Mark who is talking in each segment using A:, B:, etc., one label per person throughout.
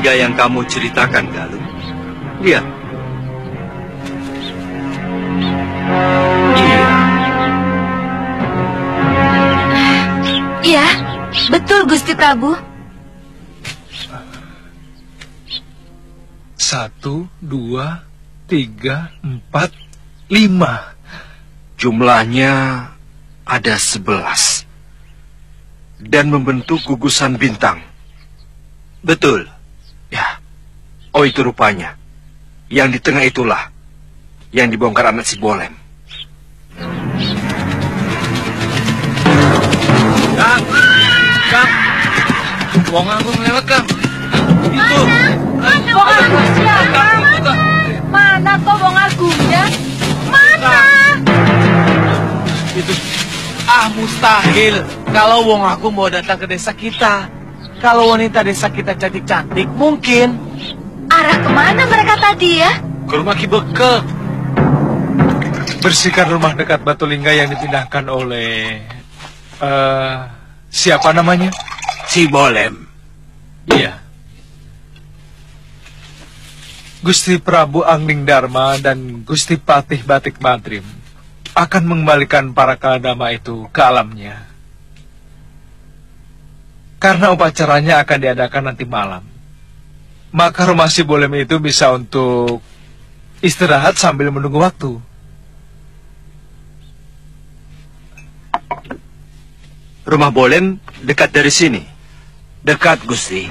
A: Lingga yang kamu ceritakan, Galuh? Lihat. Iya.
B: Iya, betul Gusti Prabu.
C: 1, 2, 3, 4, 5.
A: Jumlahnya ada 11. Dan membentuk gugusan bintang. Betul. Ya. Oh, itu rupanya. Yang di tengah itulah yang dibongkar anak si Bolem.
C: Kang, wong agung lewat, Kang. Itu.
B: Wong Agung siapa? Mana kok Wong Agungnya? Mana?
C: Itu. Mustahil. Kalau Wong Agung mau datang ke desa kita. Kalau wanita desa kita cantik-cantik, mungkin.
B: Arah kemana mereka tadi ya?
C: Ke rumah Ki Beke. Bersihkan rumah dekat Batu Lingga yang dipindahkan oleh... siapa namanya?
A: Si Bolem.
C: Iya. Gusti Prabu Angling Dharma dan Gusti Patih Batik Madrim akan mengembalikan para kaladama itu ke alamnya. Karena upacaranya akan diadakan nanti malam. Maka rumah si Bolem itu bisa untuk istirahat sambil menunggu waktu.
A: Rumah Bolem dekat dari sini. Dekat, Gusti.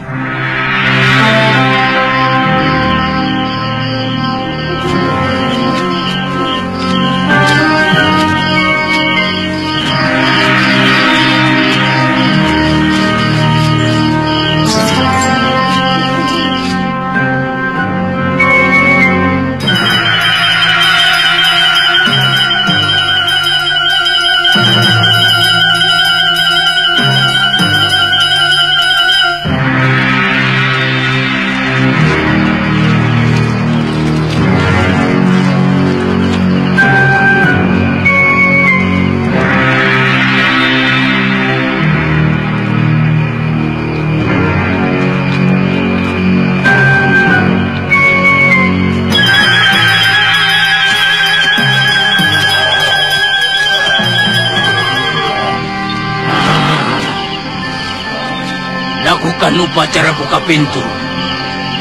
D: Lakukan upacara buka pintu.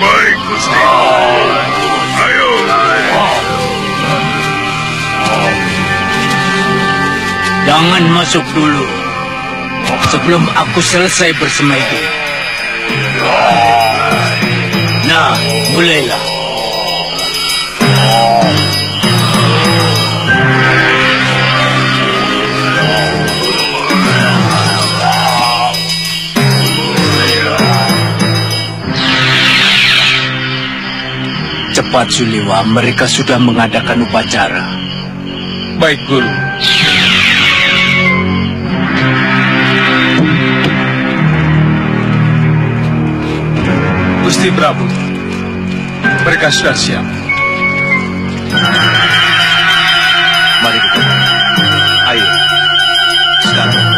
E: Baik, Gusti. Ayo.
D: Jangan masuk dulu. Sebelum aku selesai bersemedi. Nah, mulailah. Cepat, Suliwa, mereka sudah mengadakan upacara.
C: Baik, Guru. Gusti Prabu, mereka sudah siap.
A: Mari kita. Ayo. Sekarang.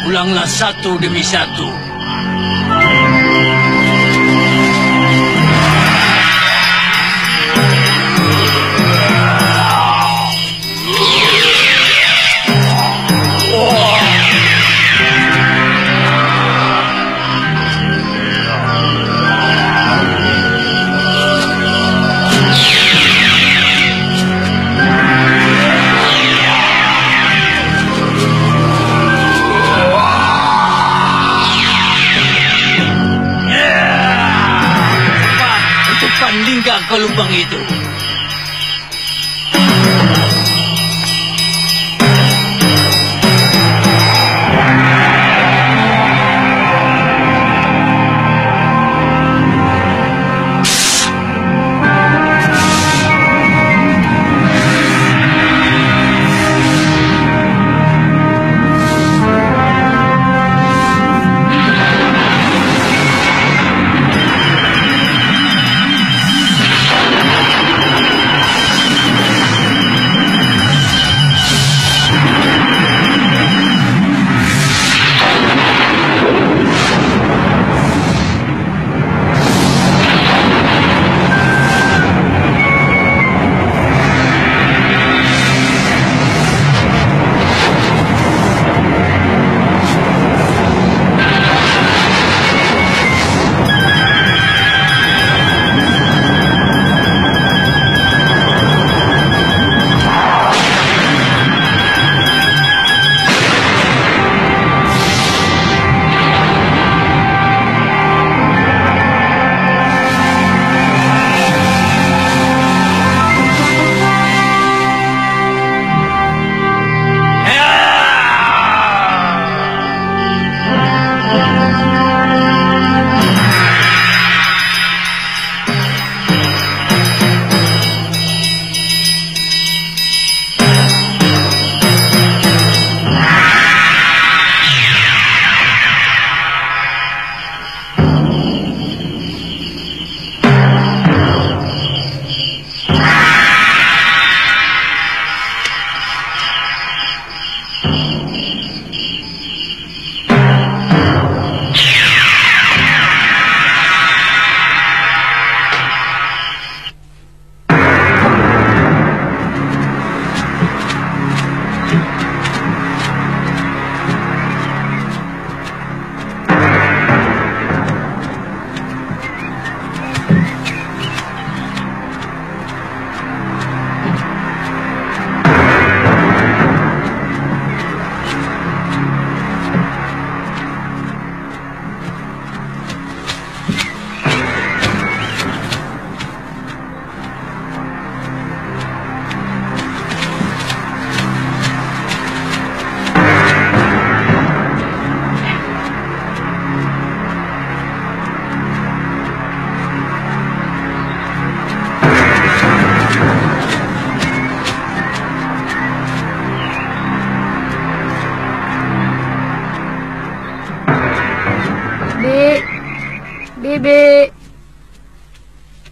D: Pulanglah satu demi satu. Lingga ke lubang itu.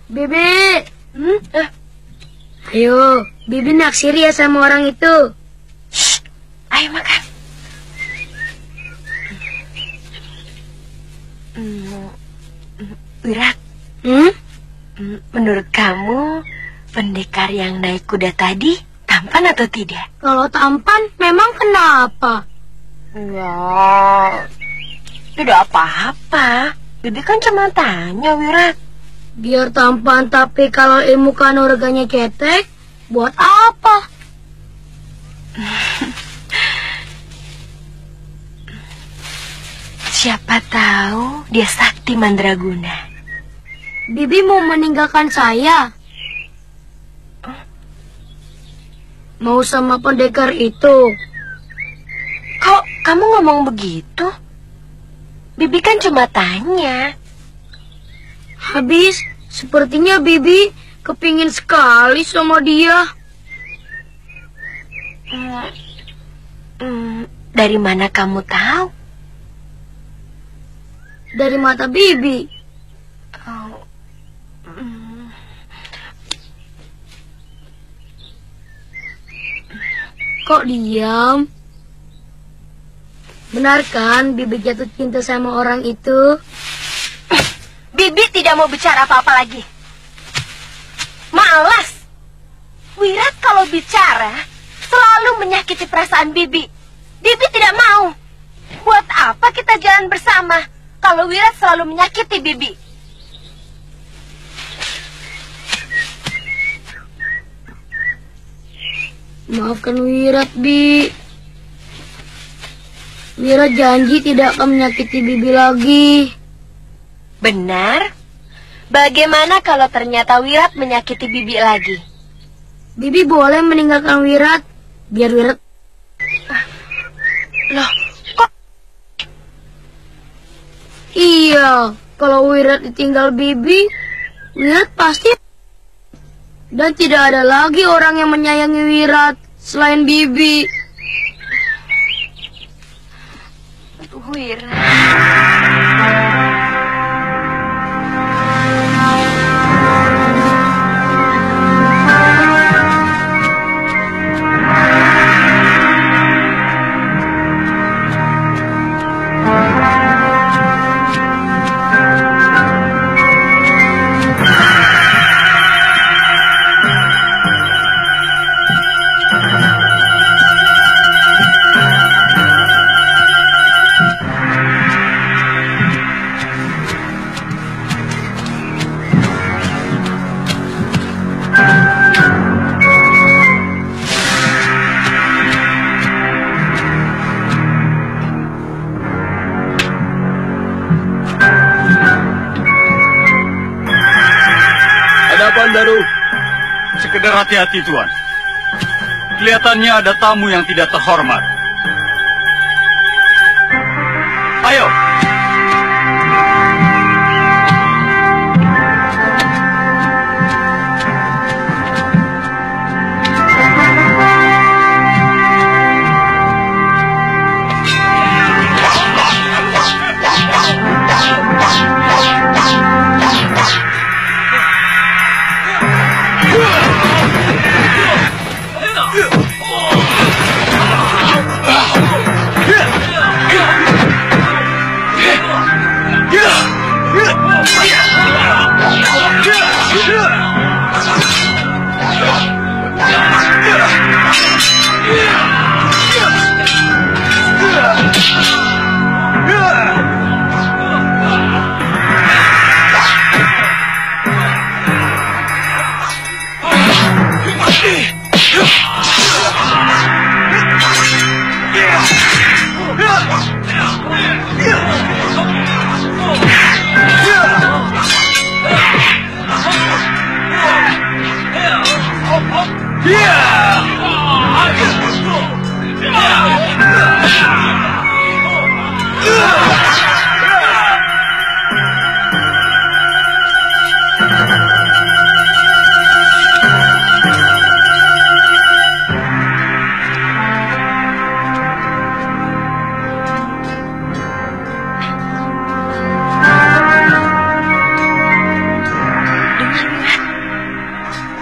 F: Bibi. Ayo, Bibi naksir ya sama orang itu.
B: Shh, ayo makan. Wirat, menurut kamu pendekar yang naik kuda tadi tampan atau tidak?
F: Kalau tampan, memang kenapa?
B: Ya, tidak apa-apa. Bibi kan cuma tanya, Wirat.
F: Biar tampan, tapi kalau ilmu kanuraganya cetek, buat apa?
B: Siapa tahu dia sakti mandraguna.
F: Bibi mau meninggalkan saya? Mau sama pendekar itu?
B: Kok kamu ngomong begitu? Bibi kan cuma tanya.
F: Habis, sepertinya Bibi kepingin sekali sama dia.
B: Dari mana kamu tahu?
F: Dari mata Bibi. Kok diam? Benar kan Bibi jatuh cinta sama orang itu?
B: Bibi tidak mau bicara apa-apa lagi. Malas. Wirat kalau bicara selalu menyakiti perasaan Bibi. Bibi tidak mau. Buat apa kita jalan bersama kalau Wirat selalu menyakiti Bibi?
F: Maafkan Wirat, Bi. Wirat janji tidak akan menyakiti Bibi lagi.
B: Benar? Bagaimana kalau ternyata Wirat menyakiti Bibi lagi?
F: Bibi boleh meninggalkan Wirat, biar Wirat...
B: Loh, kok?
F: Iya, kalau Wirat ditinggal Bibi, Wirat pasti... Dan tidak ada lagi orang yang menyayangi Wirat selain Bibi.
B: Wirat.
D: Daru, sekedar hati-hati Tuan. Kelihatannya ada tamu yang tidak terhormat. Ayo.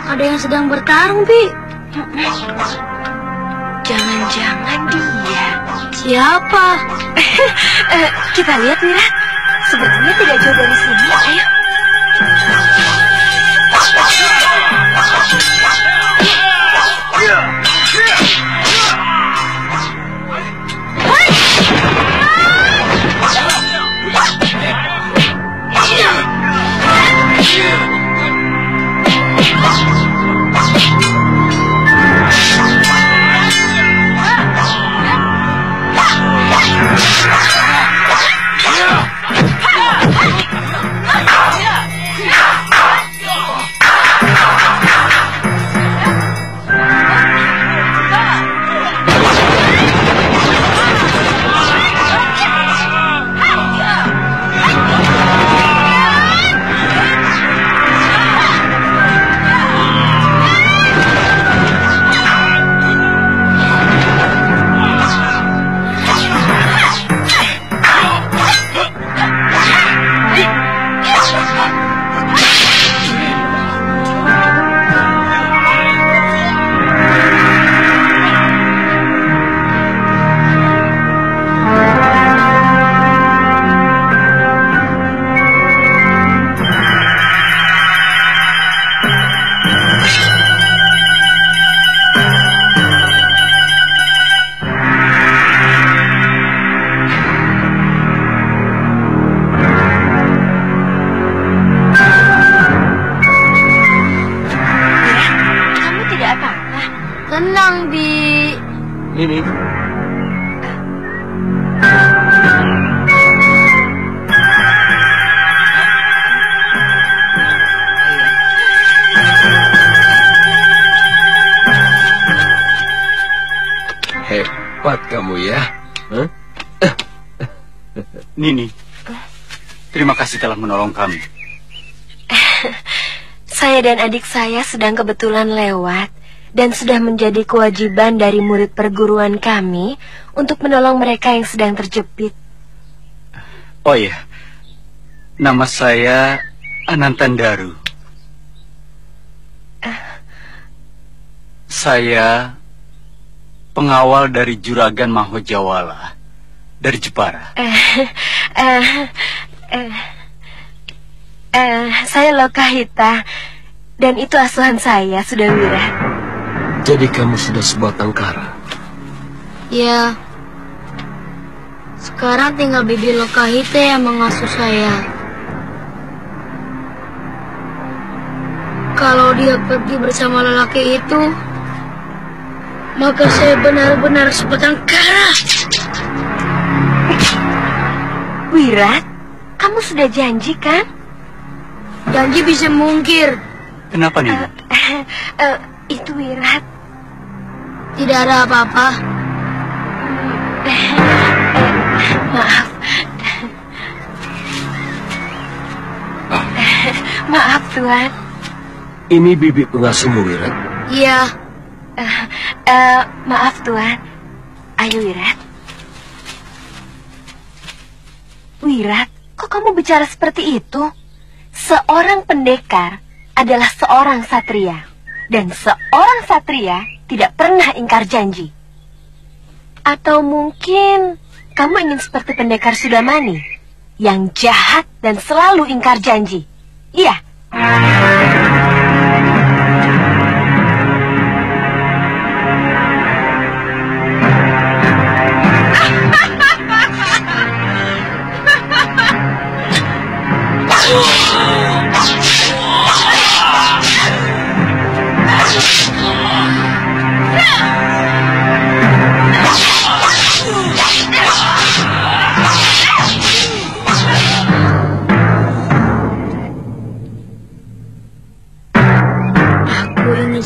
F: ada yang sedang bertarung, Bi.
B: Jangan-jangan dia.
F: Siapa?
B: Kita lihat, Wirat. Sebenarnya tidak jauh dari sini. Ayo.
F: Tenang, Bi.
G: Nini. Hebat kamu ya. Huh?
D: Nini, terima kasih telah menolong kami.
B: Saya dan adik saya sedang kebetulan lewat dan sudah menjadi kewajiban dari murid perguruan kami untuk menolong mereka yang sedang terjepit.
D: Oh iya, nama saya Anantandaru. Saya pengawal dari Juragan Mahojawala dari Jepara.
B: Saya Lokahita dan itu asuhan saya, Sudawira.
G: Jadi kamu sudah sebuah tangkara?
F: Ya. Sekarang tinggal Bibi Lokahita yang mengasuh saya. Kalau dia pergi bersama lelaki itu, maka saya benar-benar sebatang kara.
B: Wirat, kamu sudah janji kan?
F: Janji bisa mungkir.
D: Kenapa nih?
B: Itu Wirat.
F: Tidak ada apa-apa.
B: Maaf. Maaf, Tuan.
G: Ini bibi pengasuhmu, Wirat?
F: Iya.
B: Maaf, Tuan. Ayo, Wirat. Wirat, kok kamu bicara seperti itu? Seorang pendekar adalah seorang satria. Dan seorang satria tidak pernah ingkar janji. Atau mungkin kamu ingin seperti pendekar Sudamani yang jahat dan selalu ingkar janji. Iya.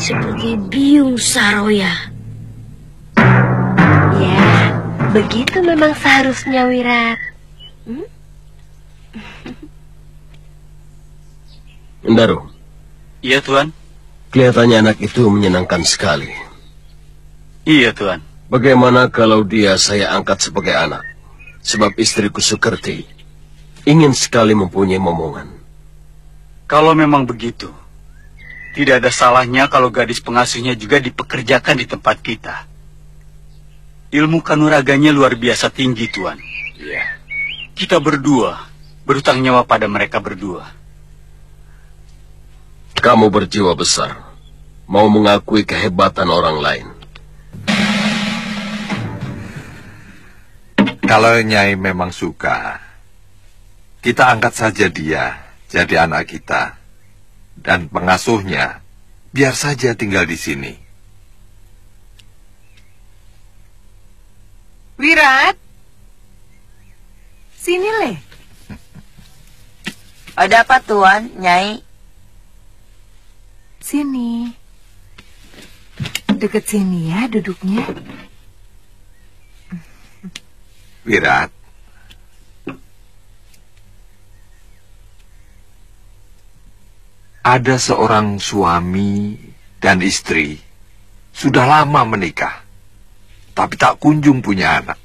F: Seperti Biung Saroya.
B: Ya, begitu memang seharusnya, Wirat.
G: Ndaru.
D: Iya, Tuan.
G: Kelihatannya anak itu menyenangkan sekali.
D: Iya, Tuan.
G: Bagaimana kalau dia saya angkat sebagai anak? Sebab istriku Sukerti ingin sekali mempunyai momongan.
D: Kalau memang begitu, Tidak ada salahnya kalau gadis pengasuhnya juga dipekerjakan di tempat kita. Ilmu kanuraganya luar biasa tinggi, Tuan.
G: Iya.
D: Kita berdua berhutang nyawa pada mereka berdua.
G: Kamu berjiwa besar, mau mengakui kehebatan orang lain.
H: Kalau Nyai memang suka, kita angkat saja dia jadi anak kita. Dan pengasuhnya, biar saja tinggal di sini.
I: Wirat, sini Le.
J: Ada apa Tuan, Nyai?
I: Sini. Deket sini ya duduknya.
H: Wirat, ada seorang suami dan istri sudah lama menikah, tapi tak kunjung punya anak.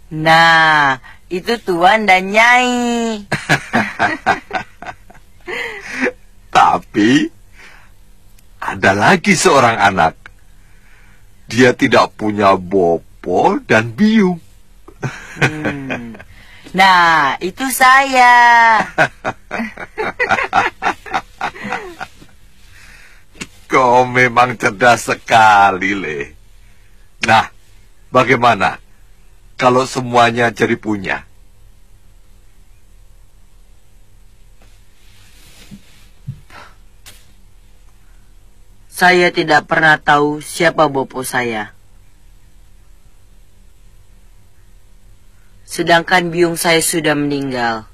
J: Nah, itu Tuan dan Nyai.
H: Tapi ada lagi seorang anak. Dia tidak punya bopo dan biung.
J: Nah, itu saya.
H: Kau memang cerdas sekali, Le. Nah, bagaimana kalau semuanya jadi punya?
J: Saya tidak pernah tahu siapa bopo saya. Sedangkan biung saya sudah meninggal.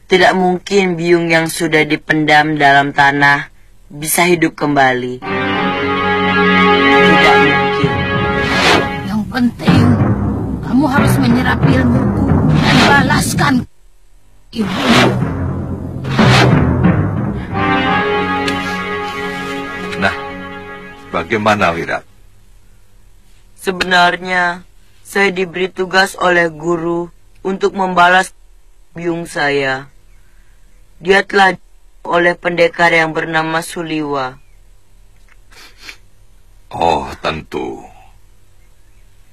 J: Tidak mungkin biung yang sudah dipendam dalam tanah bisa hidup kembali. Tidak mungkin.
F: Yang penting, kamu harus menyerap ilmuku dan balaskan ibumu.
H: Nah, bagaimana Wirat?
J: Sebenarnya, saya diberi tugas oleh guru untuk membalas biung saya. Dia telah oleh pendekar yang bernama Suliwa.
H: Oh, tentu.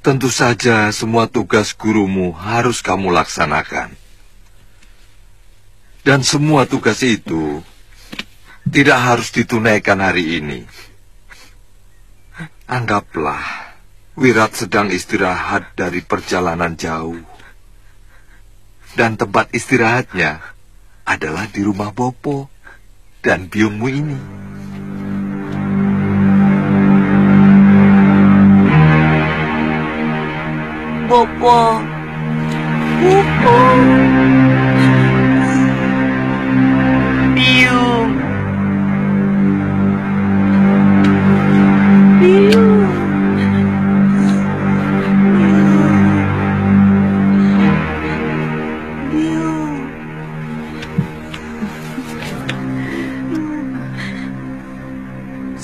H: Tentu saja semua tugas gurumu harus kamu laksanakan. Dan semua tugas itu tidak harus ditunaikan hari ini. Anggaplah Wirat sedang istirahat dari perjalanan jauh. Dan tempat istirahatnya adalah di rumah Bopo dan biungmu ini.
J: Bopo. Bopo. Biung. Biung.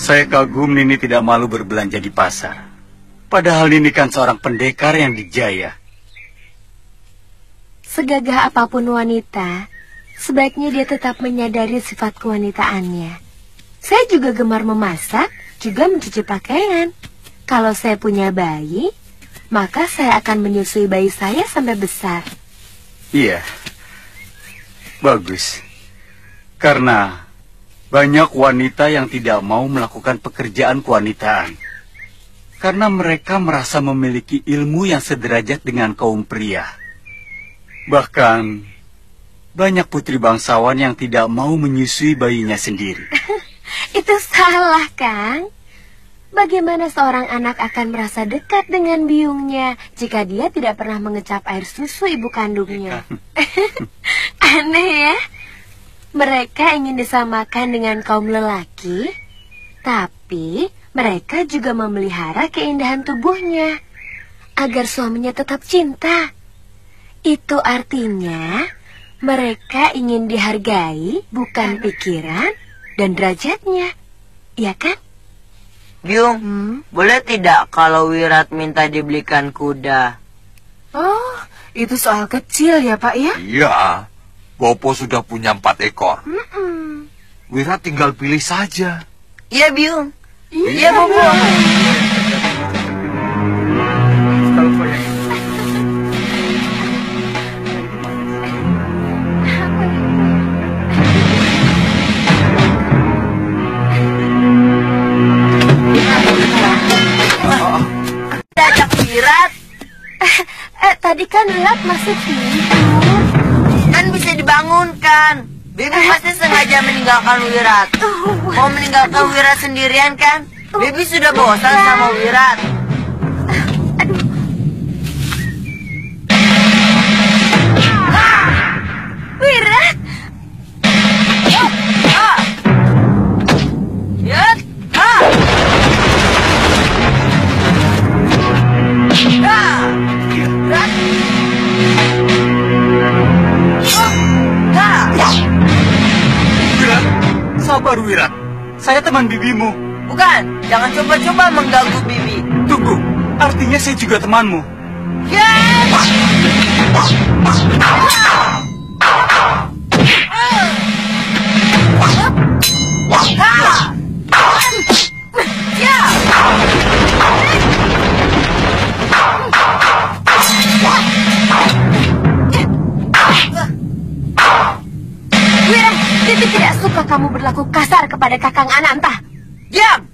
D: Saya kagum Nini tidak malu berbelanja di pasar. Padahal Nini kan seorang pendekar yang dijaya.
B: Segagah apapun wanita, sebaiknya dia tetap menyadari sifat kewanitaannya. Saya juga gemar memasak, juga mencuci pakaian. Kalau saya punya bayi, maka saya akan menyusui bayi saya sampai besar.
D: Iya, bagus. Karena banyak wanita yang tidak mau melakukan pekerjaan kewanitaan. Karena mereka merasa memiliki ilmu yang sederajat dengan kaum pria. Bahkan, banyak putri bangsawan yang tidak mau menyusui bayinya sendiri.
B: Itu salah, Kang. Bagaimana seorang anak akan merasa dekat dengan biungnya jika dia tidak pernah mengecap air susu ibu kandungnya? Aneh ya? Mereka ingin disamakan dengan kaum lelaki, tapi mereka juga memelihara keindahan tubuhnya agar suaminya tetap cinta. Itu artinya mereka ingin dihargai bukan pikiran dan derajatnya, ya kan?
J: Biung, boleh tidak kalau Wirat minta dibelikan kuda?
I: Oh, itu soal kecil ya Pak ya?
H: Iya, Bopo sudah punya 4 ekor. Wirat tinggal pilih saja.
J: Iya, Biung. Iya, Bopo. Ajak Wirat.
B: Tadi kan Wirat masih tidur.
J: Kan bisa dibangunkan. Bibi pasti sengaja meninggalkan Wirat. Mau meninggalkan Wirat sendirian kan? Bibi sudah bosan sama Wirat.
B: Wirat!
D: Sabar, Wirat. Saya teman bibimu.
J: Bukan, jangan coba-coba mengganggu Bibi.
D: Tunggu, artinya saya juga temanmu.
B: Wirat, Bibi tidak suka kamu berlaku kasar kepada Kakang Ananta.
J: Diam!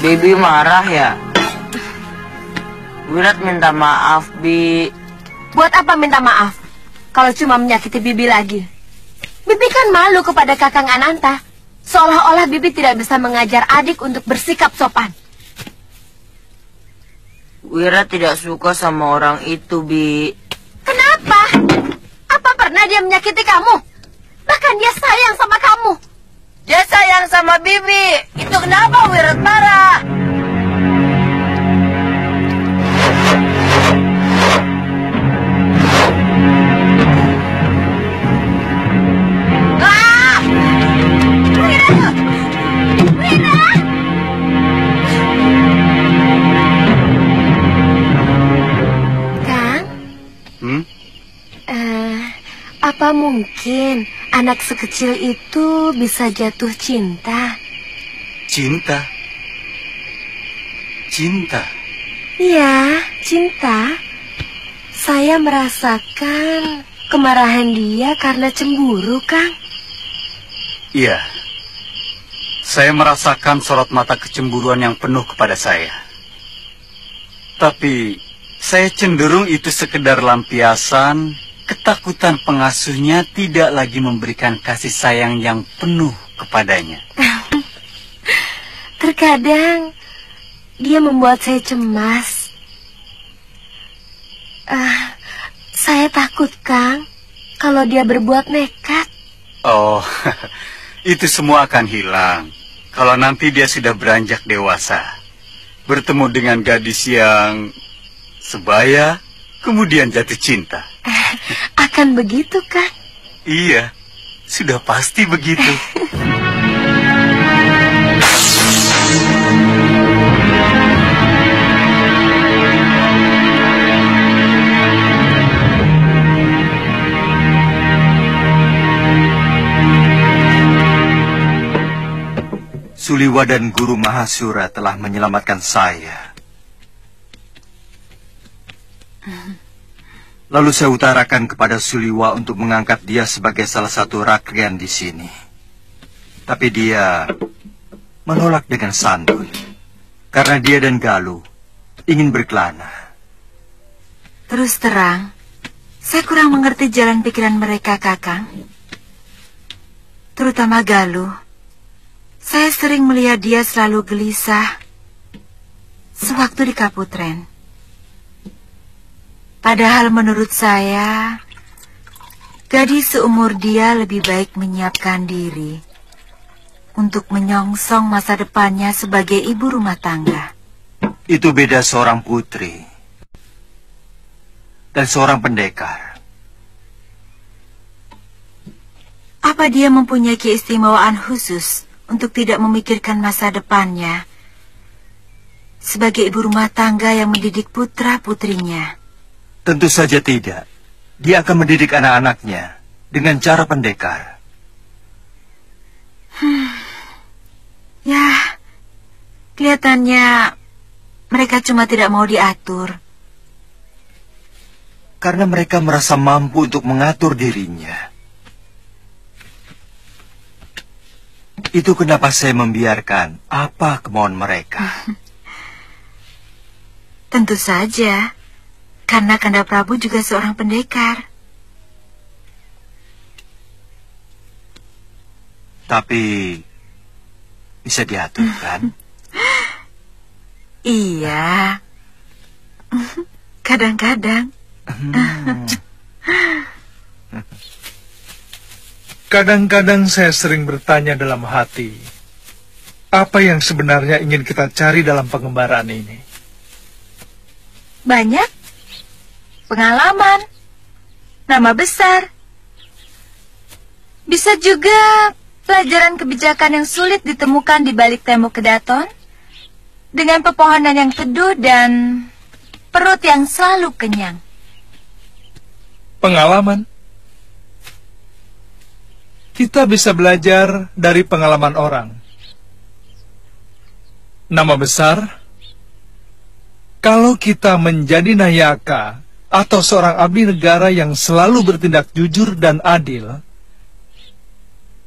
J: Bibi marah ya? Wirat minta maaf, Bi.
B: Buat apa minta maaf? Kalau cuma menyakiti Bibi lagi. Bibi kan malu kepada Kakang Ananta. Seolah-olah Bibi tidak bisa mengajar adik untuk bersikap sopan.
J: Wirat tidak suka sama orang itu, Bi.
B: Kenapa? Apa pernah dia menyakiti kamu? Bahkan dia sayang sama kamu.
J: Dia sayang sama Bibi. Itu kenapa Wirat marah?
B: Apa mungkin anak sekecil itu bisa jatuh cinta?
D: Cinta? Cinta?
B: Iya, cinta. Saya merasakan kemarahan dia karena cemburu, Kang.
D: Iya. Saya merasakan sorot mata kecemburuan yang penuh kepada saya. Tapi saya cenderung itu sekedar lampiasan. Ketakutan pengasuhnya tidak lagi memberikan kasih sayang yang penuh kepadanya.
B: Terkadang dia membuat saya cemas. Saya takut, Kang, kalau dia berbuat nekat.
D: Oh, itu semua akan hilang. kalau nanti dia sudah beranjak dewasa, bertemu dengan gadis yang sebaya, kemudian jatuh cinta.
I: Akan begitu kan?
D: Iya, sudah pasti begitu.
A: Suliwa dan Guru Mahasura telah menyelamatkan saya. Lalu saya utarakan kepada Suliwa untuk mengangkat dia sebagai salah satu rakyat di sini. Tapi dia menolak dengan santun, karena dia dan Galuh ingin berkelana.
I: Terus terang, saya kurang mengerti jalan pikiran mereka, Kakang. Terutama Galuh. Saya sering melihat dia selalu gelisah sewaktu di Kaputren. Padahal menurut saya, gadis seumur dia lebih baik menyiapkan diri untuk menyongsong masa depannya sebagai ibu rumah tangga.
A: Itu beda seorang putri dan seorang pendekar.
I: Apa dia mempunyai keistimewaan khusus untuk tidak memikirkan masa depannya sebagai ibu rumah tangga yang mendidik putra-putrinya?
A: Tentu saja tidak. Dia akan mendidik anak-anaknya dengan cara pendekar.
I: Ya, kelihatannya mereka cuma tidak mau diatur.
A: Karena mereka merasa mampu untuk mengatur dirinya. Itu kenapa saya membiarkan apa kemauan mereka.
I: Tentu saja, karena Kanda Prabu juga seorang pendekar.
A: Tapi bisa diatur, kan?
I: Iya. Kadang-kadang.
C: Kadang-kadang saya sering bertanya dalam hati, apa yang sebenarnya ingin kita cari dalam pengembaraan ini?
I: Banyak. Pengalaman. Nama besar. Bisa juga pelajaran kebijakan yang sulit ditemukan di balik tembok kedaton, dengan pepohonan yang teduh dan perut yang selalu kenyang.
C: Pengalaman? Kita bisa belajar dari pengalaman orang. Nama besar? Kalau kita menjadi nayaka atau seorang abdi negara yang selalu bertindak jujur dan adil,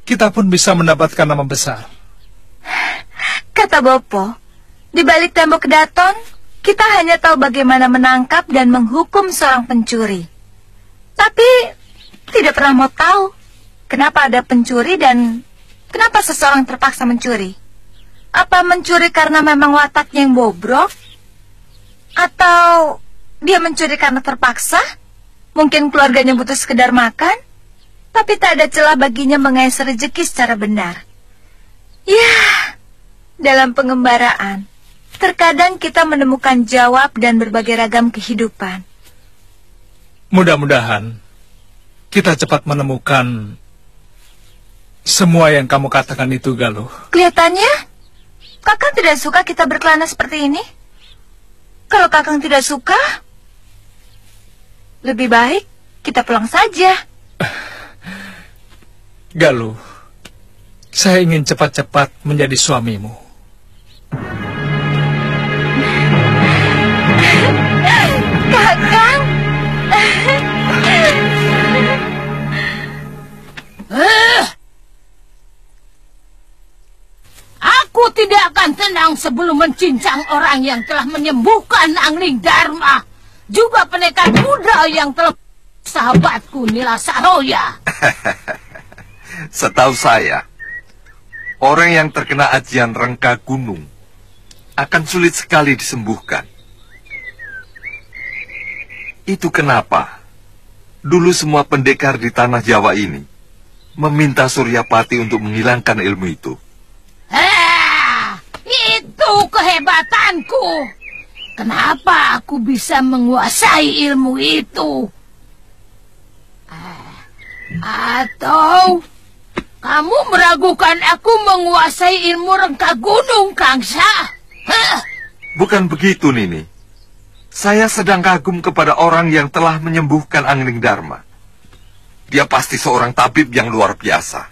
C: kita pun bisa mendapatkan nama besar.
I: Kata Bopo, di balik tembok kedaton, kita hanya tahu bagaimana menangkap dan menghukum seorang pencuri. Tapi tidak pernah mau tahu kenapa ada pencuri dan kenapa seseorang terpaksa mencuri. Apa mencuri karena memang wataknya yang bobrok? Atau dia mencuri karena terpaksa? Mungkin keluarganya butuh sekedar makan, tapi tak ada celah baginya mengais rezeki secara benar. Ya, dalam pengembaraan, terkadang kita menemukan jawab dan berbagai ragam kehidupan.
C: Mudah-mudahan kita cepat menemukan semua yang kamu katakan itu, Galuh.
I: Kelihatannya Kakang tidak suka kita berkelana seperti ini. Kalau Kakang tidak suka, lebih baik kita pulang saja.
C: Galuh, saya ingin cepat-cepat menjadi suamimu.
I: Kakang.
K: Aku tidak akan tenang sebelum mencincang orang yang telah menyembuhkan Angling Dharma, juga pendekar muda yang telah sahabatku Nila Saroya.
H: Setahu saya, orang yang terkena ajian rengka gunung akan sulit sekali disembuhkan. Itu kenapa dulu semua pendekar di tanah Jawa ini meminta Suryapati untuk menghilangkan ilmu itu.
K: kehebatanku. Kenapa aku bisa menguasai ilmu itu? Atau kamu meragukan aku menguasai ilmu rengka gunung, Kangsa?
H: Bukan begitu, Nini. Saya sedang kagum kepada orang yang telah menyembuhkan Angling Dharma. Dia pasti seorang tabib yang luar biasa.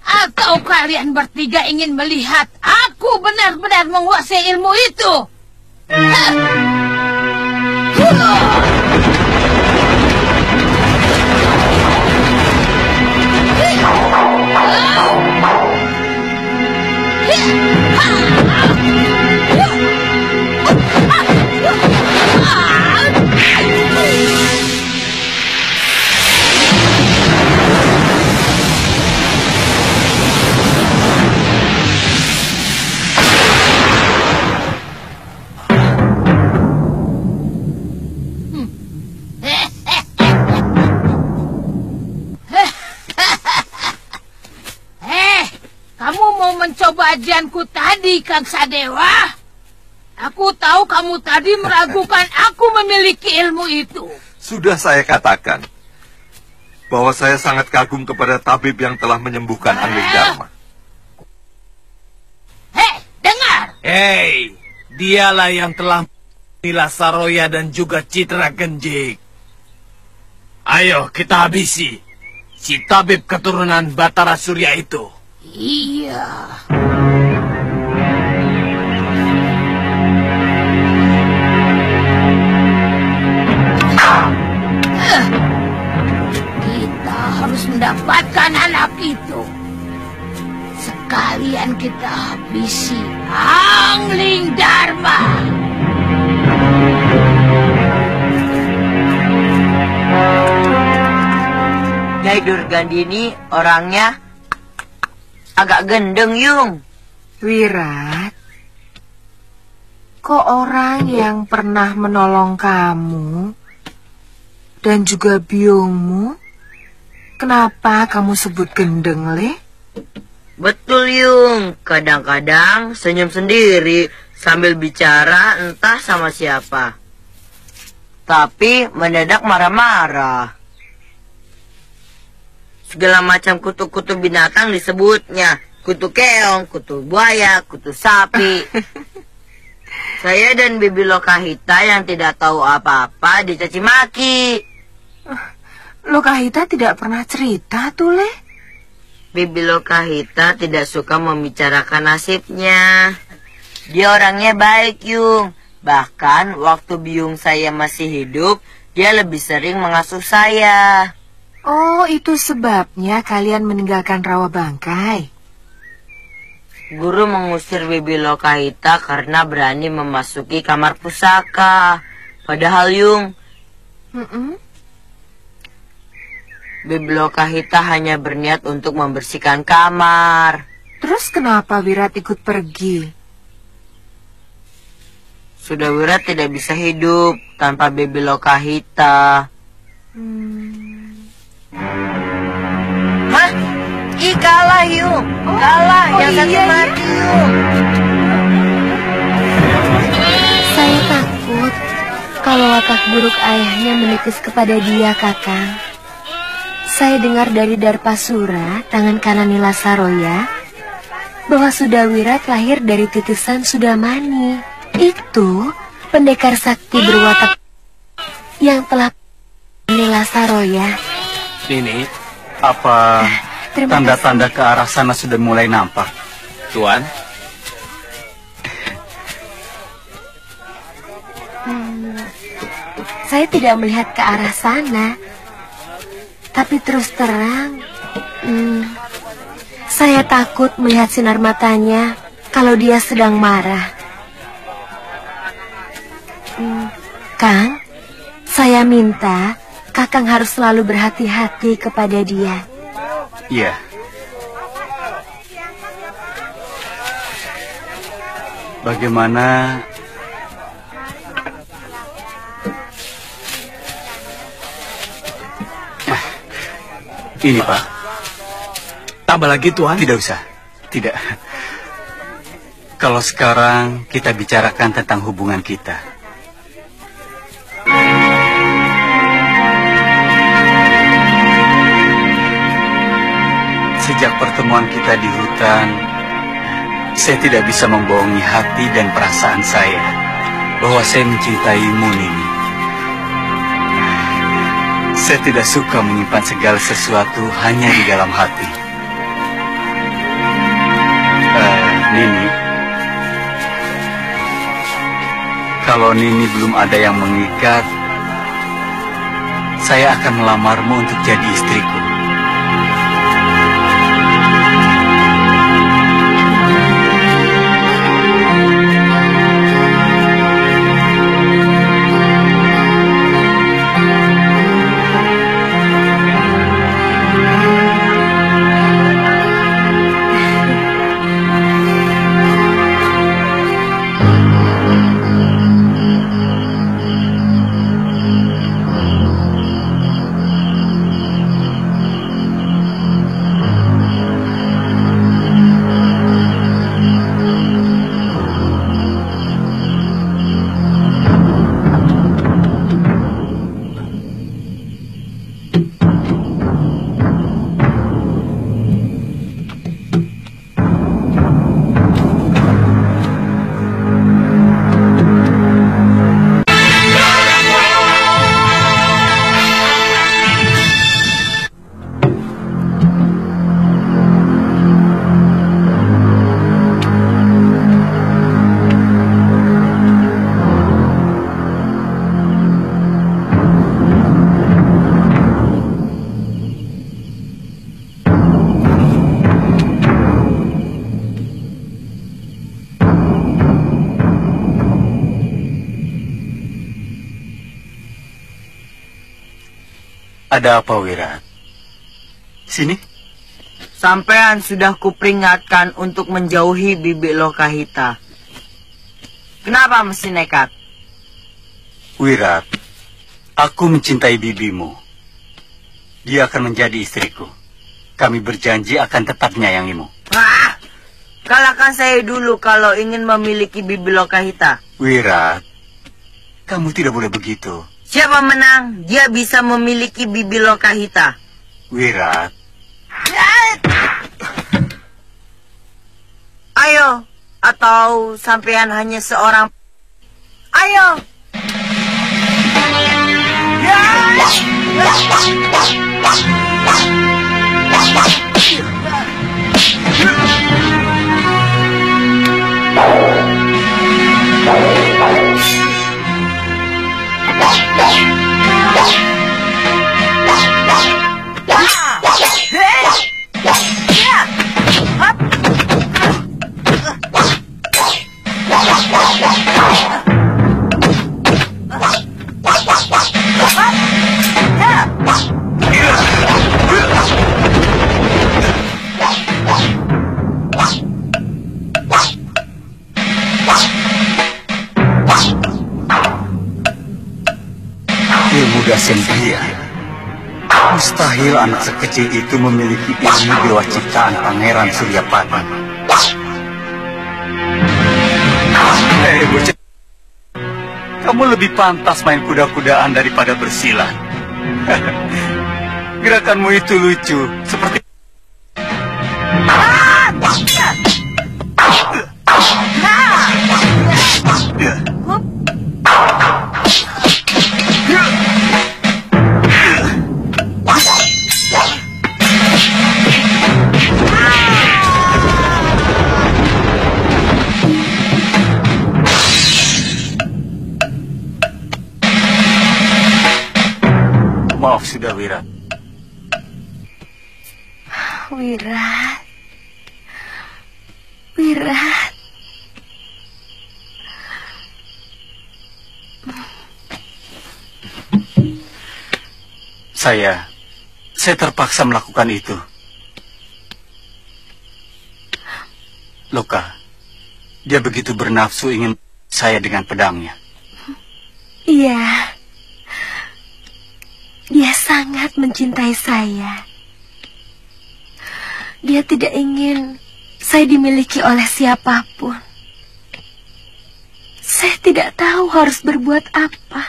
K: Atau kalian bertiga ingin melihat aku benar-benar menguasai ilmu itu? Kamu mau mencoba ajianku tadi, Kangsa Dewa? Aku tahu kamu tadi meragukan aku memiliki ilmu itu.
H: Sudah saya katakan bahwa saya sangat kagum kepada tabib yang telah menyembuhkan Angling Dharma.
K: Dengar!
L: Hei, dialah yang telah Nila Saroya dan juga Citra Genjik. Ayo kita habisi si tabib keturunan Batara Surya itu.
K: Iya. Kita harus mendapatkan anak itu. Sekalian kita habisi Angling Dharma.
J: Nyai Durgandini orangnya agak gendeng, Yung.
M: Wirat, kok orang yang pernah menolong kamu dan juga biungmu, kenapa kamu sebut gendeng, Le?
J: Betul, Yung. Kadang-kadang senyum sendiri sambil bicara entah sama siapa. Tapi mendadak marah-marah. Segala macam kutu-kutu binatang disebutnya. Kutu keong, kutu buaya, kutu sapi. Saya dan Bibi Lokahita yang tidak tahu apa-apa dicaci maki.
M: Lokahita tidak pernah cerita tuh, Le.
J: Bibi Lokahita tidak suka membicarakan nasibnya. Dia orangnya baik, Yung. Bahkan waktu biung saya masih hidup, dia lebih sering mengasuh saya.
M: Oh, itu sebabnya kalian meninggalkan Rawa Bangkai.
J: Guru mengusir Bibi Lokahita karena berani memasuki kamar pusaka. Padahal, Yung, Bibi Lokahita hanya berniat untuk membersihkan kamar.
M: Terus kenapa Wirat ikut pergi?
J: Sudah Wirat tidak bisa hidup tanpa Bibi Lokahita. Hah? Ih, kalah, Yung. Kalah, yang satu mati, Yung.
F: Saya takut kalau watak buruk ayahnya menitis kepada dia, Kakang. Saya dengar dari Darpasura, tangan kanan Nila Saroya, bahwa Sudawirat lahir dari titisan Sudamani. Itu pendekar sakti berwatak yang telah Nila Saroya.
D: Nini, apa tanda-tanda ke arah sana sudah mulai nampak?
L: Tuan?
F: Saya tidak melihat ke arah sana. Tapi terus terang, saya takut melihat sinar matanya kalau dia sedang marah. Kang, saya minta Kakang harus selalu berhati-hati kepada dia.
D: Iya. Bagaimana ini, Pak?
L: Tambah lagi, Tuan?
D: Tidak usah. Tidak. Kalau sekarang kita bicarakan tentang hubungan kita. Sejak pertemuan kita di hutan, saya tidak bisa membohongi hati dan perasaan saya bahwa saya mencintaimu, Nini. Saya tidak suka menyimpan segala sesuatu hanya di dalam hati. Nini, kalau Nini belum ada yang mengikat, saya akan melamarmu untuk jadi istriku. Ada apa, Wirat? Sini.
J: Sampean sudah kuperingatkan untuk menjauhi Bibi Lokahita. Kenapa mesti nekat?
D: Wirat, aku mencintai bibimu. Dia akan menjadi istriku. Kami berjanji akan tetap menyayangimu.
J: Kalahkan saya dulu kalau ingin memiliki Bibi Lokahita.
D: Wirat, kamu tidak boleh begitu.
J: Siapa menang, dia bisa memiliki Bibi Lokahita.
D: Wirat.
J: Ayo, atau sampean hanya seorang. Ayo.
D: Ilmu dasar dia. Mustahil anak sekecil itu memiliki ilmu dewa ciptaan Pangeran Suryapati. Hei bocah, kamu lebih pantas main kuda-kudaan daripada bersilat. Gerakanmu itu lucu, seperti... Maaf sudah, Wirat.
I: Wirat. Wirat.
D: Saya terpaksa melakukan itu. Loka, dia begitu bernafsu ingin saya dengan pedangnya.
I: Iya. Dia sangat mencintai saya. Dia tidak ingin saya dimiliki oleh siapapun.
B: Saya tidak tahu harus berbuat apa.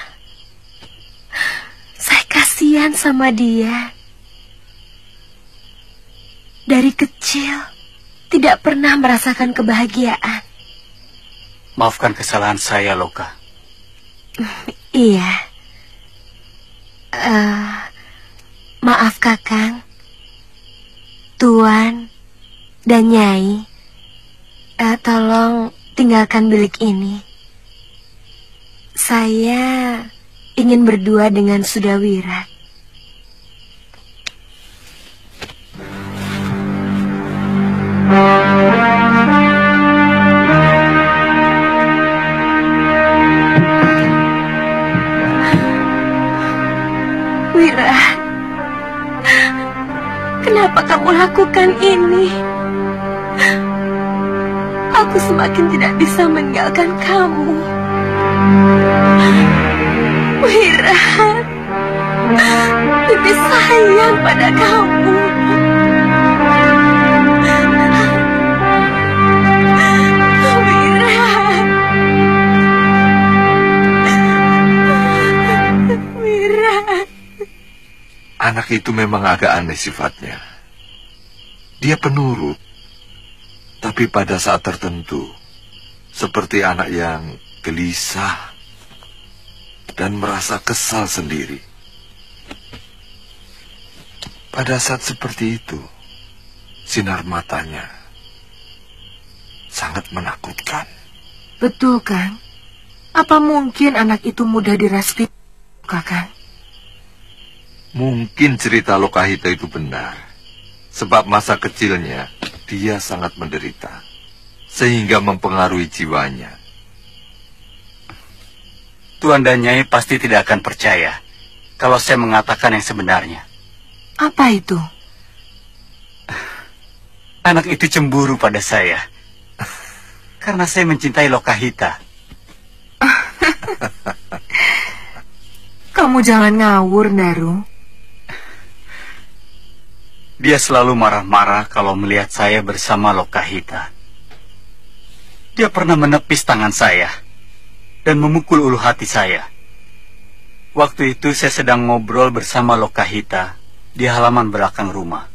B: Saya kasihan sama dia. Dari kecil, tidak pernah merasakan kebahagiaan.
D: Maafkan kesalahan saya, Loka.
B: Iya. Maaf Kakang, Tuan, dan Nyai. Tolong tinggalkan bilik ini. Saya ingin berdua dengan Sudawirat. Wirat, kenapa kamu lakukan ini? Aku semakin tidak bisa meninggalkan kamu. Wirat, Bibi sayang pada kamu.
H: Anak itu memang agak aneh sifatnya. Dia penurut, tapi pada saat tertentu, seperti anak yang gelisah dan merasa kesal sendiri. Pada saat seperti itu, sinar matanya sangat menakutkan.
M: Betul, Kang. Apa mungkin anak itu mudah dirasuki, Kakang?
H: Mungkin cerita Lokahita itu benar, sebab masa kecilnya dia sangat menderita, sehingga mempengaruhi jiwanya.
D: Tuan dan Nyai pasti tidak akan percaya kalau saya mengatakan yang sebenarnya.
M: Apa itu?
D: Anak itu cemburu pada saya, karena saya mencintai Lokahita.
M: Kamu jangan ngawur, Daru.
D: Dia selalu marah-marah kalau melihat saya bersama Lokahita. Dia pernah menepis tangan saya dan memukul ulu hati saya. Waktu itu saya sedang ngobrol bersama Lokahita di halaman belakang rumah.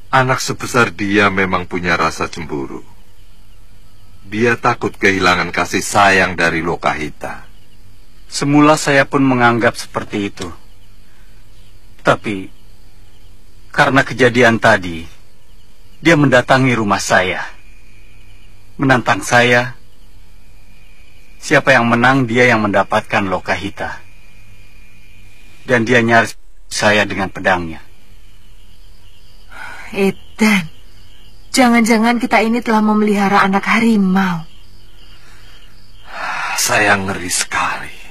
H: Anak sebesar dia memang punya rasa cemburu. Dia takut kehilangan kasih sayang dari Lokahita.
D: Semula saya pun menganggap seperti itu. Tapi karena kejadian tadi, dia mendatangi rumah saya, menantang saya. Siapa yang menang, dia yang mendapatkan Lokahita. Dan dia nyaris saya dengan pedangnya.
M: Edan, jangan-jangan kita ini telah memelihara anak harimau.
H: Saya ngeri sekali.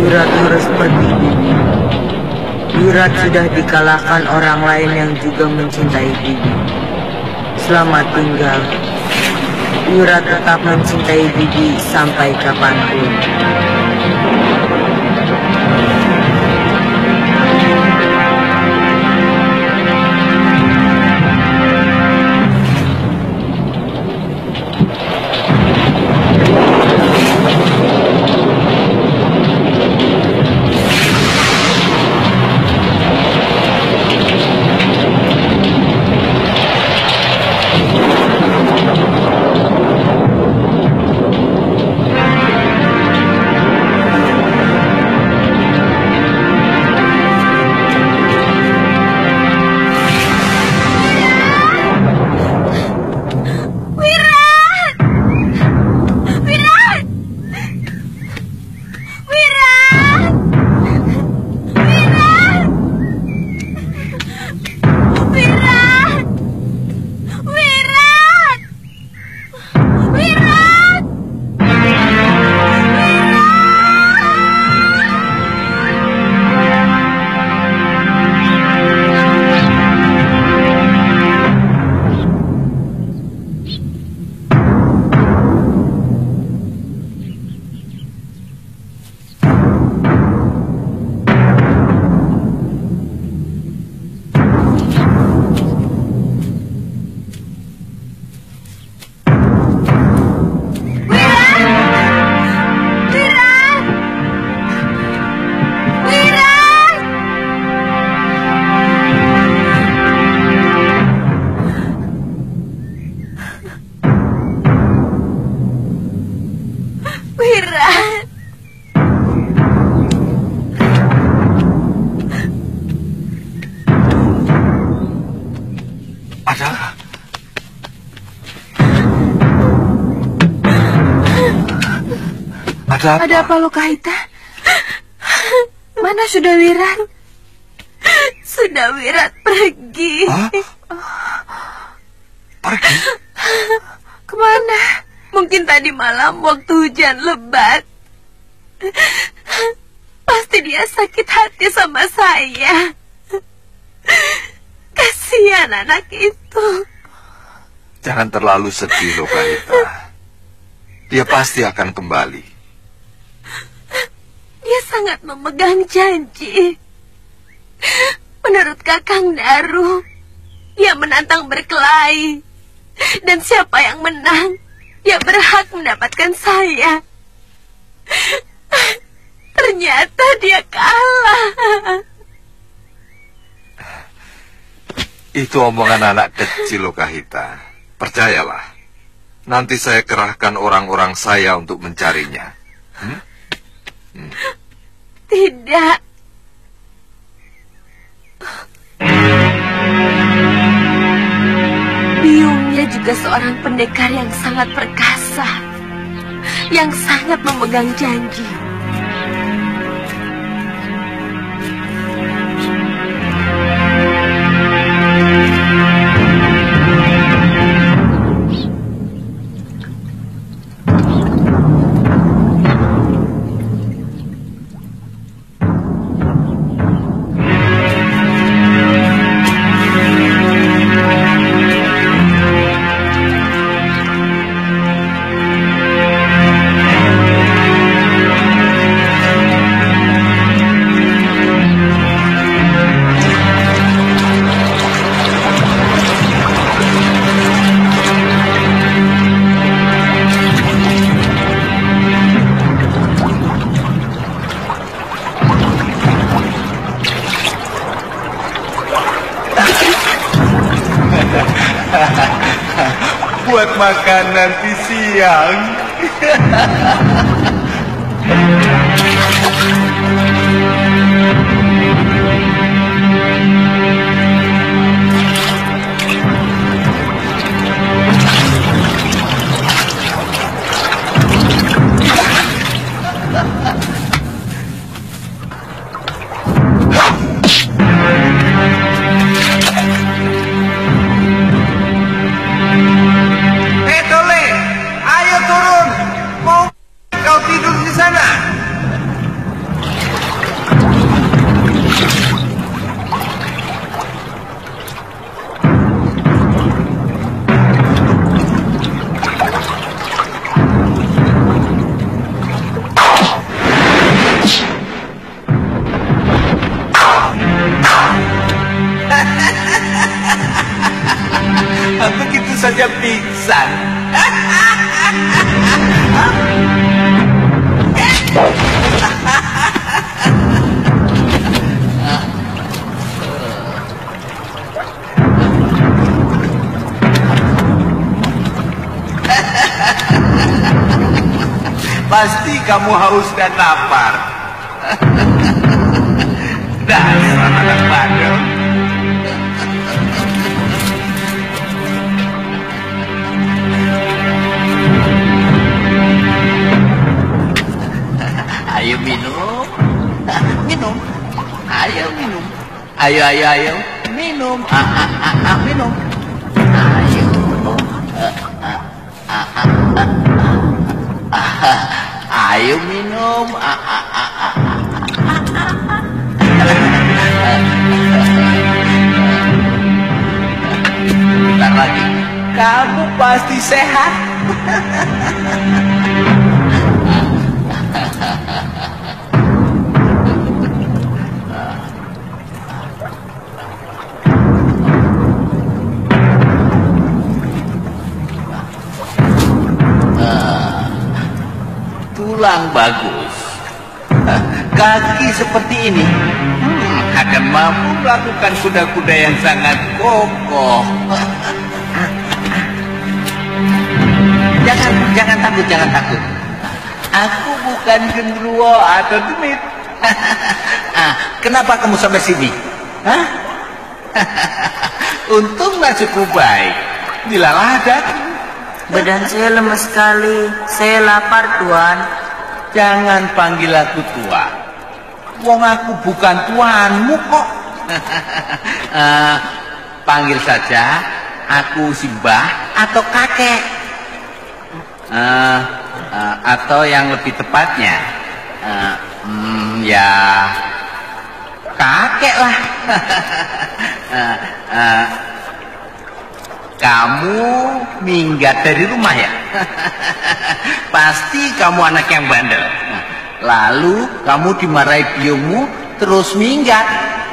J: Wirat harus pergi. Wirat sudah dikalahkan orang lain yang juga mencintai Bibi. Selamat tinggal. Wirat tetap mencintai Bibi sampai kapanpun.
M: Ada apa Lokahita? Mana sudah Wirat?
B: Sudah Wirat pergi.
H: Pergi?
B: Kemana? Mungkin tadi malam waktu hujan lebat. Pasti dia sakit hati sama saya. Kasihan anak itu.
H: Jangan terlalu sedih, Lokahita. Dia pasti akan kembali.
B: Dia sangat memegang janji. Menurut Kakang Daru, dia menantang berkelahi. Dan siapa yang menang, dia berhak mendapatkan saya. Ternyata dia kalah.
H: Itu omongan anak kecil, Lokahita. Percayalah. Nanti saya kerahkan orang-orang saya untuk mencarinya.
B: Tidak. Biungnya juga seorang pendekar yang sangat perkasa, yang sangat memegang janji.
D: Buat makan nanti siang. Begitu saja pingsan. Pasti kamu haus dan lapar. Dasar anak bandel. Ayo minum, minum, ayo minum, ayo minum, minum, ayo minum, bentar lagi, kamu pasti sehat. Tulang bagus, kaki seperti ini akan mampu melakukan kuda-kuda yang sangat kokoh. Jangan takut. Aku bukan genderuwo atau demit. Kenapa kamu sampai sini?
L: Untung nasibmu baik. Dilalah datang.
J: Badan saya lemas sekali. Saya lapar, Tuan.
L: Jangan panggil aku tua. Wong aku bukan tuanmu kok. Panggil saja aku Simbah atau kakek. Atau yang lebih tepatnya, ya kakek lah. Kamu minggat dari rumah ya? Pasti kamu anak yang bandel. Lalu kamu dimarahi biungmu terus minggat.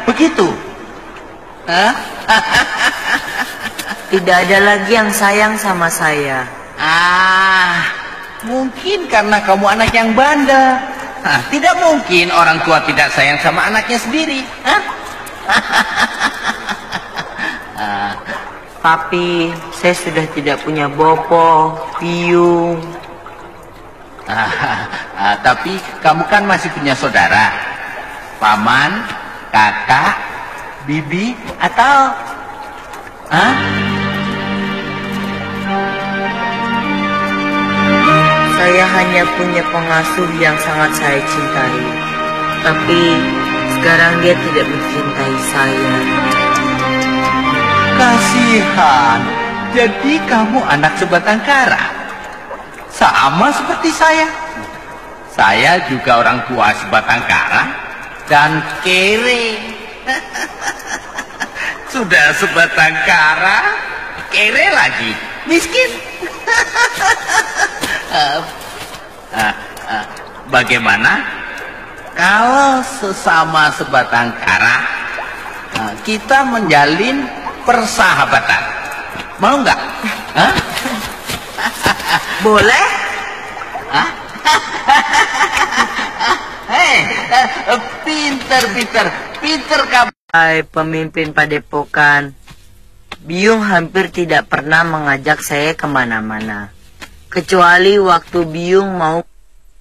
L: Begitu?
J: Tidak ada lagi yang sayang sama saya.
L: Mungkin karena kamu anak yang bandel. Tidak mungkin orang tua tidak sayang sama anaknya sendiri.
J: Tapi saya sudah tidak punya bopo, biung.
L: Tapi kamu kan masih punya saudara, paman, kakak, bibi, atau
J: Saya hanya punya pengasuh yang sangat saya cintai. Tapi sekarang dia tidak mencintai saya.
L: Kasihan. Jadi kamu anak sebatang kara. Sama seperti saya. Saya juga orang tua sebatang kara dan kere. Sudah sebatang kara, kere lagi, miskin. Bagaimana kalau sesama sebatang kara kita menjalin persahabatan? Mau nggak?
J: Boleh?
L: Pinter kamu.
J: Hai pemimpin padepokan, Biung hampir tidak pernah mengajak saya kemana-mana. Kecuali waktu Biung mau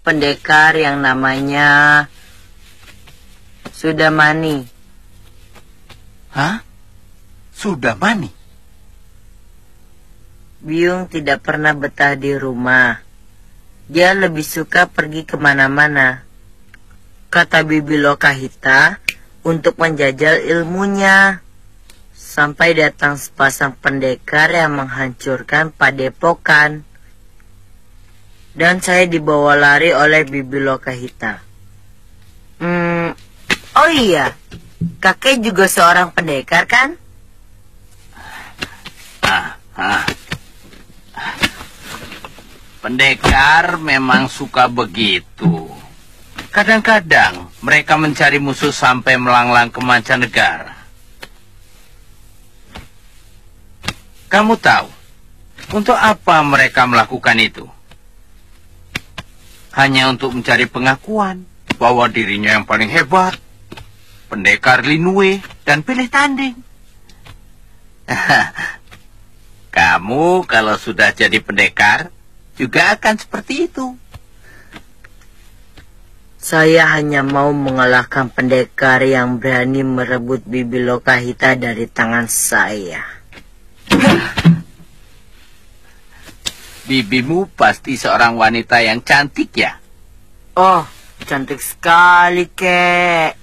J: pendekar yang namanya Sudamani.
L: Sudamani?
J: Biung tidak pernah betah di rumah. Dia lebih suka pergi kemana-mana. Kata Bibi Lokahita untuk menjajal ilmunya. Sampai datang sepasang pendekar yang menghancurkan padepokan. Dan saya dibawa lari oleh Bibi Lokahita. Oh iya, kakek juga seorang pendekar kan?
L: Pendekar memang suka begitu. Kadang-kadang mereka mencari musuh sampai melanglang ke mancanegara. Kamu tahu, untuk apa mereka melakukan itu? Hanya untuk mencari pengakuan bahwa dirinya yang paling hebat, pendekar Linue, dan pilih tanding. Kamu kalau sudah jadi pendekar, juga akan seperti itu.
J: Saya hanya mau mengalahkan pendekar yang berani merebut Bibi Lokahita dari tangan saya.
L: Bibimu pasti seorang wanita yang cantik ya?
J: Oh, cantik sekali, Kek.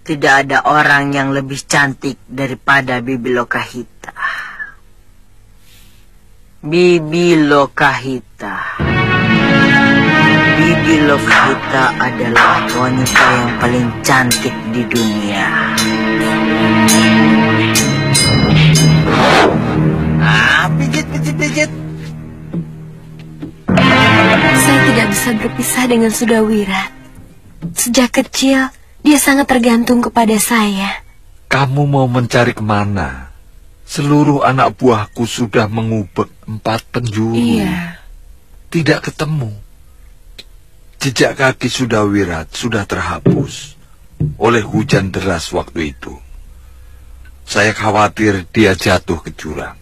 J: Tidak ada orang yang lebih cantik daripada Bibi Lokahita. Bibi Lokahita. Bibi Lokahita adalah wanita yang paling cantik di dunia.
L: Pijit.
N: Saya tidak bisa berpisah dengan Sudawirat. Sejak kecil, dia sangat tergantung kepada saya.
H: Kamu mau mencari kemana? Seluruh anak buahku sudah mengubek 4 penjuru.
N: Iya.
H: Tidak ketemu. Jejak kaki Sudawirat sudah terhapus oleh hujan deras waktu itu. Saya khawatir dia jatuh ke jurang.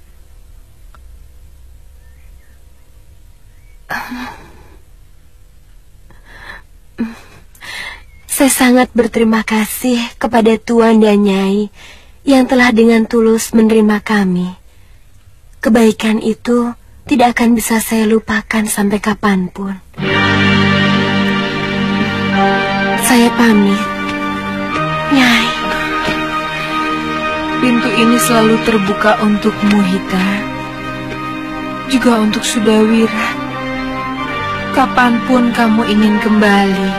N: Saya sangat berterima kasih kepada Tuan dan Nyai yang telah dengan tulus menerima kami. Kebaikan itu tidak akan bisa saya lupakan sampai kapanpun. Saya pamit, Nyai.
M: Pintu ini selalu terbuka untukmu, Hita. Juga untuk Sudawira. Kapanpun kamu ingin kembali,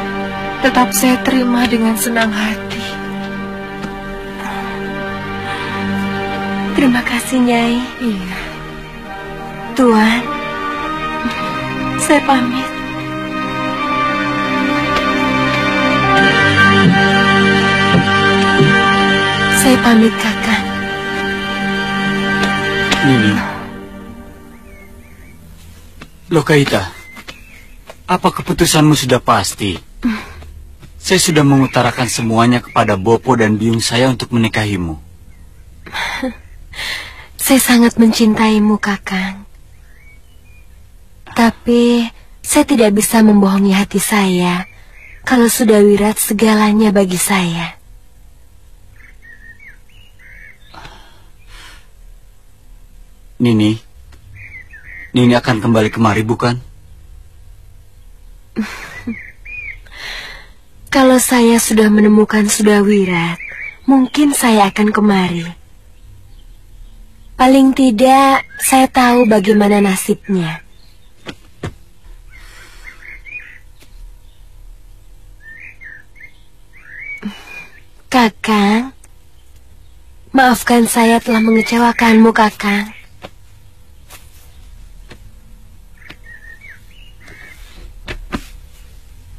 M: tetap saya terima dengan senang hati.
N: Terima kasih, Nyai.
M: Iya.
N: Tuan, saya pamit. Saya pamit, Kakang.
D: Nini. Lokaita, apa keputusanmu sudah pasti? Saya sudah mengutarakan semuanya kepada Bopo dan biung saya untuk menikahimu.
N: Saya sangat mencintaimu, Kakang. Tapi saya tidak bisa membohongi hati saya kalau Sudawirat segalanya bagi saya.
D: Nini akan kembali kemari, bukan?
N: Kalau saya sudah menemukan Sudawirat, mungkin saya akan kemari. Paling tidak, saya tahu bagaimana nasibnya. Kakang, maafkan saya telah mengecewakanmu, Kakang.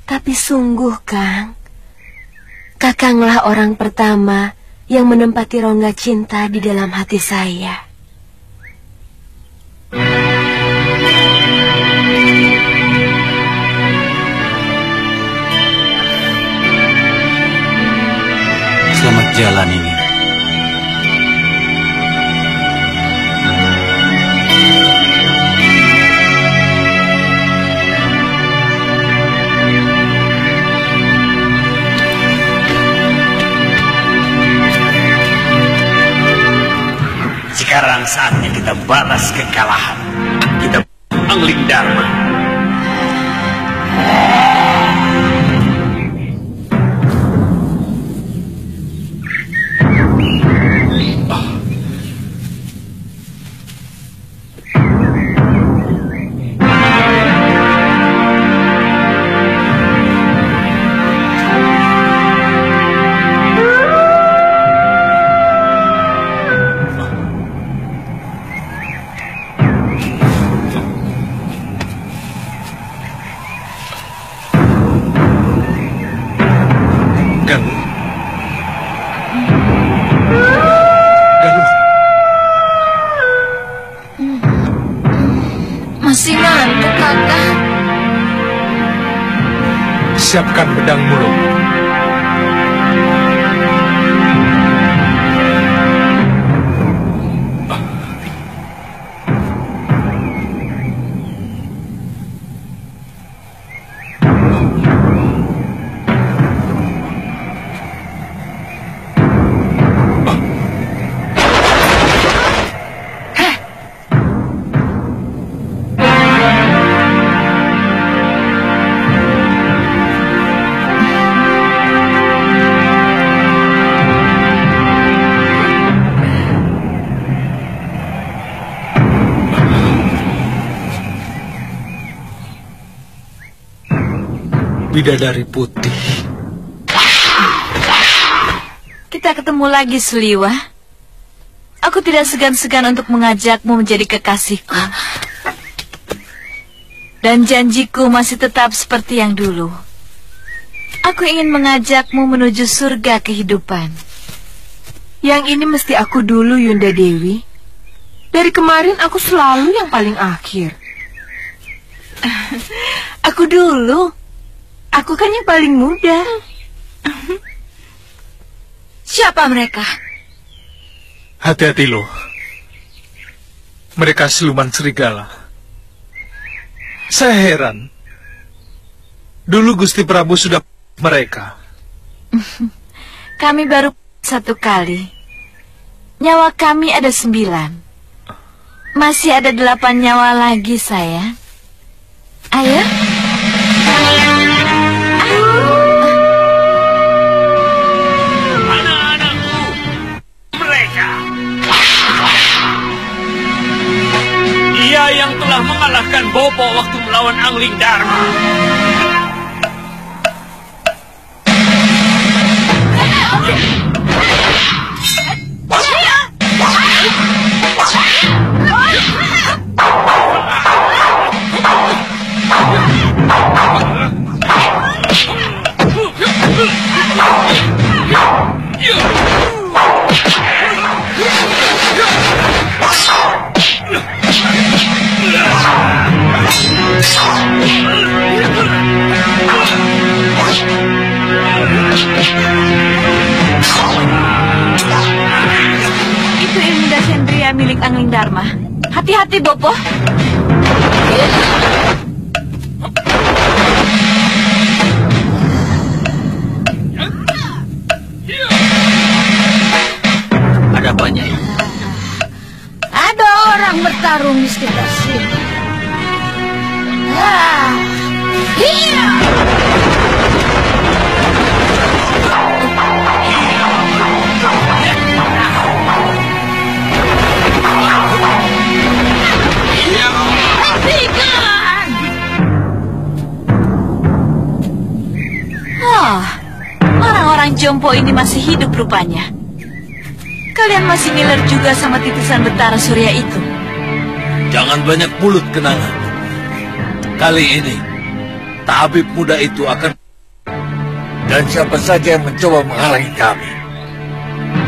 N: Tapi sungguh, Kang, Kakanglah orang pertama yang menempati rongga cinta di dalam hati saya.
D: Selamat jalan, ini.
L: Sekarang saatnya kita balas kekalahan. Kita Angling Dharma.
I: Masih ngantuk, Kakak.
C: Siapkan pedang mulung. Bidadari putih.
I: Kita ketemu lagi, Suliwa. Aku tidak segan-segan untuk mengajakmu menjadi kekasihku. Dan janjiku masih tetap seperti yang dulu. Aku ingin mengajakmu menuju surga kehidupan.
M: Yang ini mesti aku dulu, Yunda Dewi. Dari kemarin aku selalu yang paling akhir.
I: Aku dulu. Aku kan yang paling muda. Siapa mereka?
C: Hati-hati loh. Mereka siluman serigala. Saya heran. Dulu Gusti Prabu sudah mereka.
I: Kami baru satu kali. Nyawa kami ada 9. Masih ada 8 nyawa lagi, sayang. Ayo.
L: Anak-anakku, mereka. Dia yang telah mengalahkan Bopo waktu melawan Angling Dharma.
I: Itu ilmu Dashendriya milik Angling Dharma. Hati-hati, Bopo.
L: Ada apa, Nyai?
K: Ada orang bertarung di sekitar sini. Iya.
I: Hentikan! Orang-orang jompo ini masih hidup rupanya. Kalian masih ngiler juga sama titisan Betara Surya itu.
G: Jangan banyak mulut, Kenanga. Kali ini, tabib muda itu akan... Dan siapa saja yang mencoba menghalangi kami.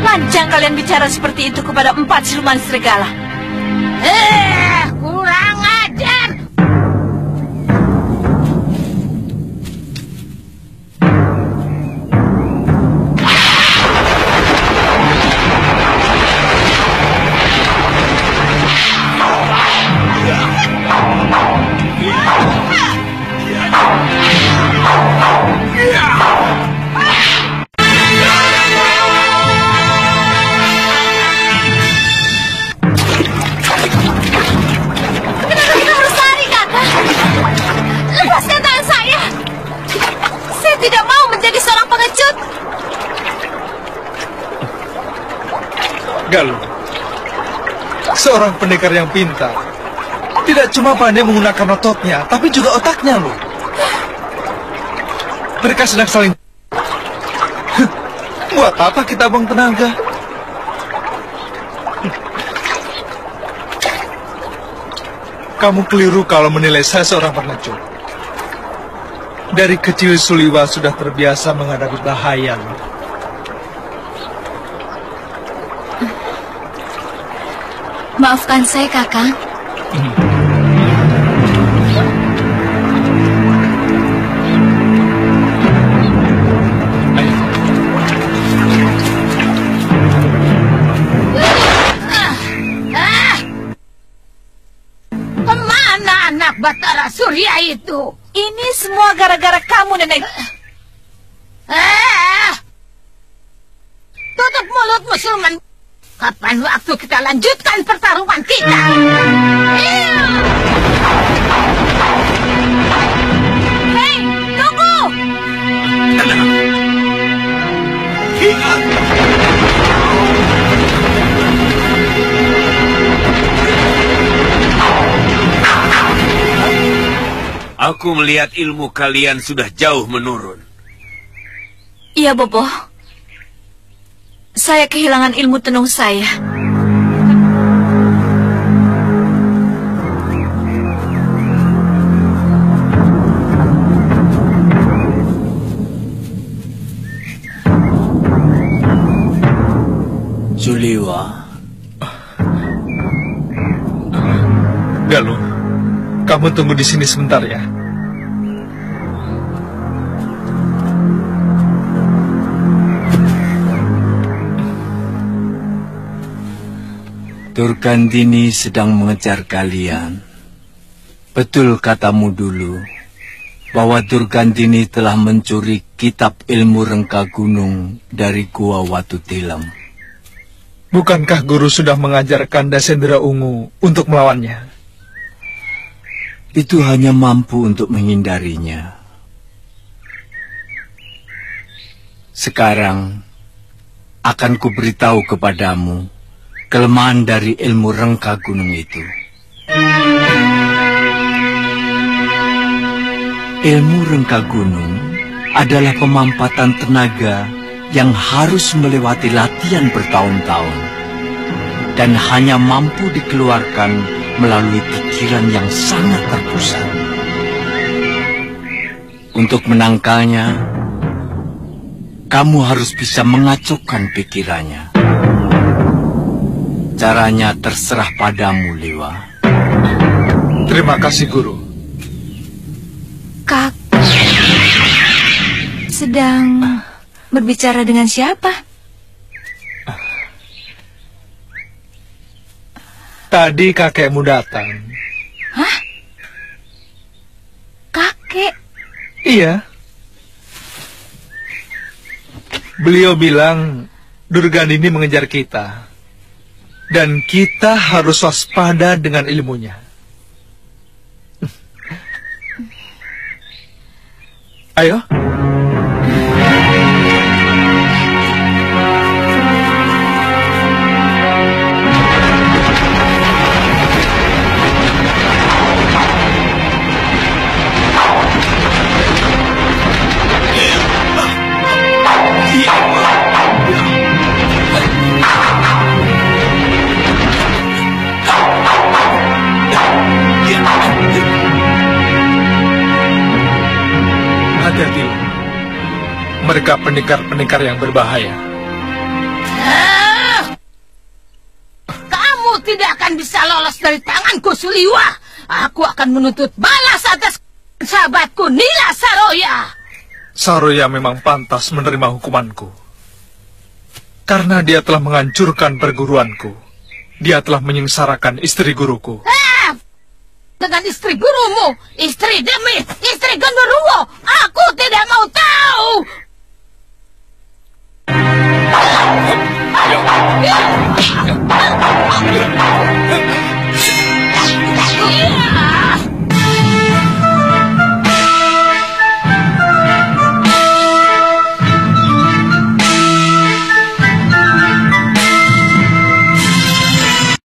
I: Lancang kalian bicara seperti itu kepada 4 siluman serigala.
K: Kurang ajar.
C: Galuh, seorang pendekar yang pintar. Tidak cuma pandai menggunakan ototnya, tapi juga otaknya loh. Mereka sedang saling... Buat apa kita buang tenaga? Kamu keliru kalau menilai saya seorang pengecut. Dari kecil Suliwa sudah terbiasa menghadapi bahaya loh.
I: Maafkan saya, Kakang.
K: Kemana anak Batara Surya itu?
I: Ini semua gara-gara kamu, Nenek.
K: Tutup mulutmu, Sulman. Kapan waktu kita lanjutkan pertarungan kita?
I: Hei, tunggu!
L: Aku melihat ilmu kalian sudah jauh menurun.
I: Iya, Bopo. Saya kehilangan ilmu tenung saya.
L: Suliwa.
C: Galuh, kamu tunggu di sini sebentar ya.
D: Durgandini sedang mengejar kalian. Betul katamu dulu, bahwa Durgandini telah mencuri kitab ilmu rengka gunung dari Gua Watu Tilam.
C: Bukankah guru sudah mengajarkan Dasendra Ungu untuk melawannya?
D: Itu hanya mampu untuk menghindarinya. Sekarang akan kuberitahu kepadamu kelemahan dari ilmu rengka gunung itu. Ilmu rengka gunung adalah pemampatan tenaga yang harus melewati latihan bertahun-tahun dan hanya mampu dikeluarkan melalui pikiran yang sangat terpusat. Untuk menangkalnya, kamu harus bisa mengacaukan pikirannya. Caranya terserah padamu, Lewa.
C: Terima kasih, Guru.
I: Kak, sedang berbicara dengan siapa?
C: Tadi kakekmu datang.
I: Hah? Kakek?
C: Iya. Beliau bilang Durganini mengejar kita. Dan kita harus waspada dengan ilmunya. Ayo. Hati-hati. Mereka pendekar-pendekar yang berbahaya.
K: Kamu tidak akan bisa lolos dari tanganku, Suliwa. Aku akan menuntut balas atas sahabatku Nila Saroya.
C: Saroya memang pantas menerima hukumanku. Karena dia telah menghancurkan perguruanku. Dia telah menyengsarakan istri guruku.
K: Dengan istri gurumu, istri Demi, istri Genderuwo, aku tidak mau tahu.